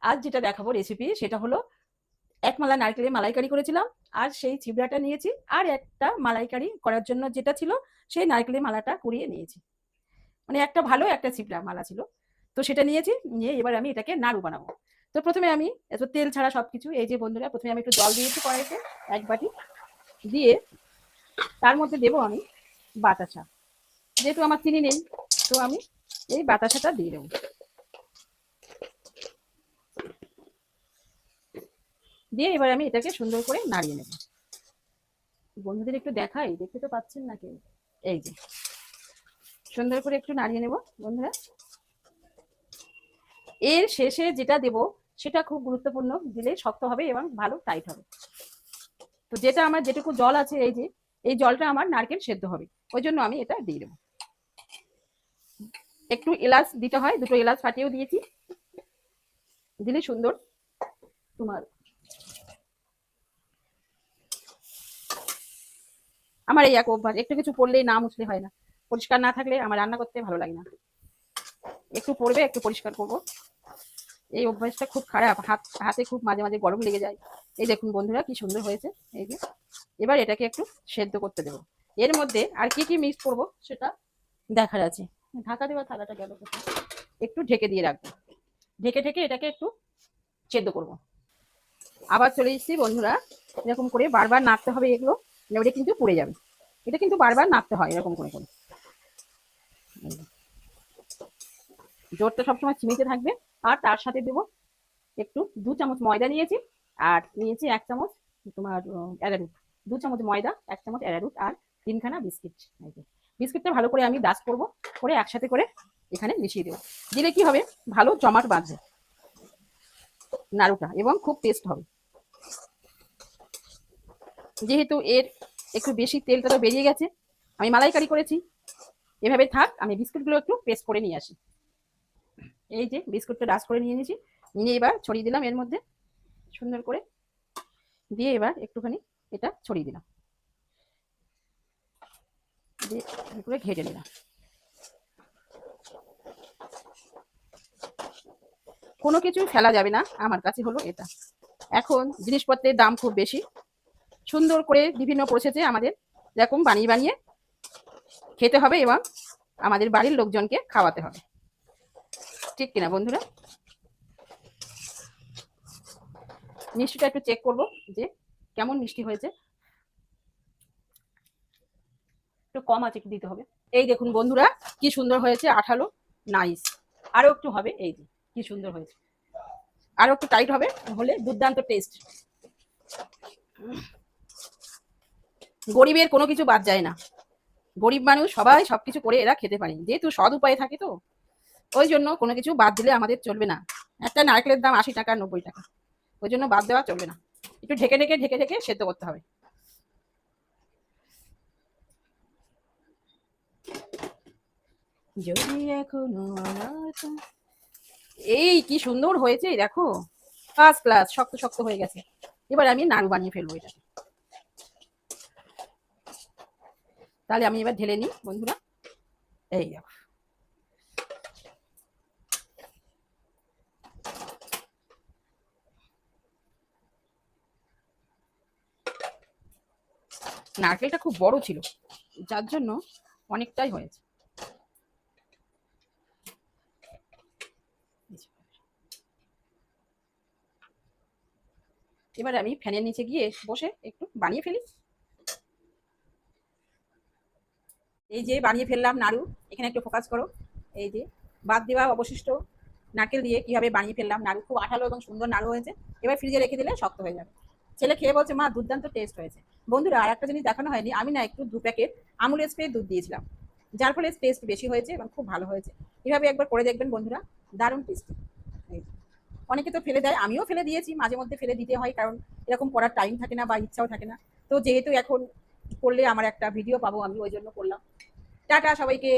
আজ যেটা দেখাবো রেসিপি সেটা হলো এক মালা নারকেলের মালাইকারি করেছিলাম। আর সেই ছিবড়াটা নিয়েছি, আর একটা মালাইকারি করার জন্য যেটা ছিল সেই নারকেলের মালাটা কুড়িয়ে নিয়েছি। মানে একটা ভালো একটা ছিবড়া মালা ছিল, তো সেটা নিয়েছি। নিয়ে এবার আমি এটাকে নাড়ু বানাবো। তো প্রথমে আমি এত তেল ছাড়া সবকিছু, এই যে বন্ধুরা, প্রথমে আমি একটু জল দিয়েছি কড়াইতে, এক বাটি দিয়ে তার মধ্যে দেবো আমি বাতাসা। যেহেতু আমার চিনি নেই, তো আমি এই বাতাসাটা দিয়ে দেবো। দিয়ে এবার আমি এটাকে সুন্দর করে নাড়িয়ে নেব। বন্ধুদের একটু দেখাই, দেখতে তো পাচ্ছেন না কেউ। এই যে সুন্দর করে একটু নাড়িয়ে নেব বন্ধুরা। এর শেষে যেটা দেব সেটা খুব গুরুত্বপূর্ণ, দিলে শক্ত হবে এবং ভালো টাইট হবে। তো যেটা আমার যেটুকু জল আছে, এই যে এই জলটা আমার নারকেল সেদ্ধ হবে, ওই জন্য আমি এটা দিয়ে দেবো। একটু এলাচ দিতে হয়, দুটো এলাচ ফাটিয়েও দিয়েছি, দিলে সুন্দর তোমার। আমার এই এক অভ্যাস, একটু কিছু পড়লেই না মুছলে হয় না, পরিষ্কার না থাকলে আমার রান্না করতে ভালো লাগে না। একটু পড়বে, একটু পরিষ্কার করবো, এই অভ্যাসটা খুব খারাপ। হাতে খুব মাঝে মাঝে গরম লেগে যায়। এই দেখুন বন্ধুরা কি সুন্দর হয়েছে। এই যে এবার এটাকে একটু সেদ্ধ করতে দেবো। এর মধ্যে আর কি কি মিক্স করবো সেটা দেখার আছে। ঢাকা দেওয়া থালাটা গেল, একটু ঢেকে দিয়ে রাখবো। ঢেকে ঢেকে এটাকে একটু সেদ্ধ করব। আবার চলে এসেছি বন্ধুরা, এরকম করে বারবার নাড়তে হবে এগুলো, এটা কিন্তু পুড়ে যাবে। এটা কিন্তু বারবার নাড়তে হয় এরকম করে করে। জোরটা সবসময় চিমিতে থাকবে। আর তার সাথে দেবো একটু 2 চামচ ময়দা নিয়েছি, আর নিয়েছি 1 চামচ তোমার অ্যারারুট। 2 চামচ ময়দা, 1 চামচ অ্যারারুট, আর 3খানা বিস্কিট। বিস্কিটটা ভালো করে আমি ডাস্ট করবো, করে একসাথে করে এখানে মিশিয়ে দেবো। দিলে কি হবে, ভালো জমাট বাঁধবে নাড়ুটা এবং খুব টেস্ট হবে। যেহেতু এর একটু বেশি তেলটা তো বেরিয়ে গেছে, আমি মালাইকারি করেছি, এভাবে থাক। আমি বিস্কুটগুলো একটু পেস্ট করে নিয়ে আসি। এই যে বিস্কুটটা ডাস্ট করে নিয়ে নিয়েছি, নিয়ে এবার ছড়িয়ে দিলাম এর মধ্যে সুন্দর করে। দিয়ে এবার একটুখানি এটা ছড়িয়ে দিলাম, দিয়ে করে ঘেটে নিলাম। কোনো কিছু ফেলা যাবে না, আমার কাছে হলো এটা। এখন জিনিসপত্রের দাম খুব বেশি, সুন্দর করে বিভিন্ন প্রসেসে আমাদের এরকম বানিয়ে বানিয়ে খেতে হবে এবং আমাদের বাড়ির লোকজনকে খাওয়াতে হবে, ঠিক কিনা বন্ধুরা? মিষ্টিটা একটু চেক করব যে কেমন মিষ্টি হয়েছে। একটু কম আছে, একটু দিতে হবে। এই দেখুন বন্ধুরা কি সুন্দর হয়েছে, আঠালো, নাইস। আরো একটু হবে, এই যে কি সুন্দর হয়েছে। আরো একটু টাইট হবে, হলে দুর্দান্ত টেস্ট। গরিবের কোনো কিছু বাদ যায় না, গরিব মানুষ সবাই সবকিছু করে এরা খেতে পারে, যেহেতু সৎ উপায়ে থাকে, তো ওই জন্য কোনো কিছু বাদ দিলে আমাদের চলবে না। একটা নারকেলের দাম 80 টাকা 90 টাকা, ওই জন্য বাদ দেওয়া চলবে না। একটু ঢেকে ঢেকে ঢেকে ঢেকে সেদ্ধ করতে হবে। যদি এখনো এই কি সুন্দর হয়েছে দেখো, ফার্স্ট ক্লাস, শক্ত শক্ত হয়ে গেছে। এবার আমি নাড়ু বানিয়ে ফেলবো এটা। তাহলে আমি এবার ঢেলে নিই বন্ধুরা। এই দেখো, নারকেলটা খুব বড় ছিল, যার জন্য অনেকটাই হয়েছে। এবার আমি ফ্যানের নিচে গিয়ে বসে একটু বানিয়ে ফেলি। এই যে বানিয়ে ফেললাম নাড়ু, এখানে একটু ফোকাস করো। এই যে বাদ দেওয়া অবশিষ্ট নারকেল দিয়ে কিভাবে বানিয়ে ফেললাম নাড়ু, খুব আঠালো এবং সুন্দর নাড়ু হয়েছে। এবার ফ্রিজে রেখে দিলে শক্ত হয়ে যাবে। ছেলে খেয়ে বলছে মা দুর্দান্ত টেস্ট হয়েছে। বন্ধুরা আর একটা জিনিস দেখানো হয়নি, আমি না একটু 2 প্যাকেট আমুল স্প্রে দুধ দিয়েছিলাম, যার ফলে টেস্ট বেশি হয়েছে এবং খুব ভালো হয়েছে। এভাবে একবার করে দেখবেন বন্ধুরা, দারুণ টেস্টি। অনেকে তো ফেলে দেয়, আমিও ফেলে দিয়েছি, মাঝে মধ্যে ফেলে দিতে হয়, কারণ এরকম করার টাইম থাকে না বা ইচ্ছাও থাকে না। তো যেহেতু এখন করলে আমার একটা ভিডিও পাবো, আমি ওই জন্য করলাম। টাটা সবাইকে।